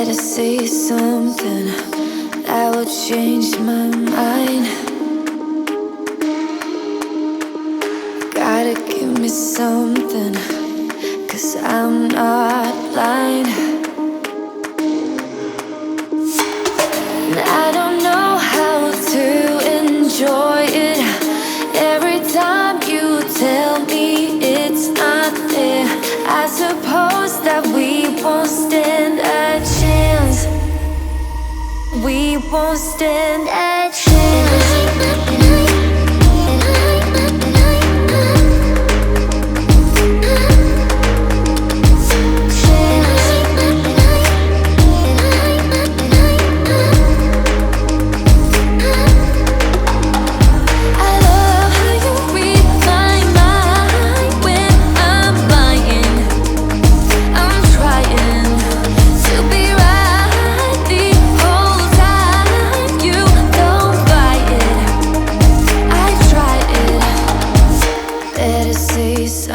Better say something that would change my mind. Gotta give me something, 'cause I'm not blind. And I don't know how to enjoy it. Every time you tell me it's not there, I suppose that we won't stand a chance. We won't stand a chance.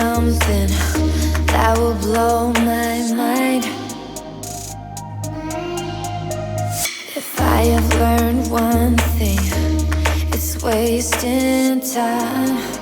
Something that will blow my mind. If I have learned one thing, it's wasting time.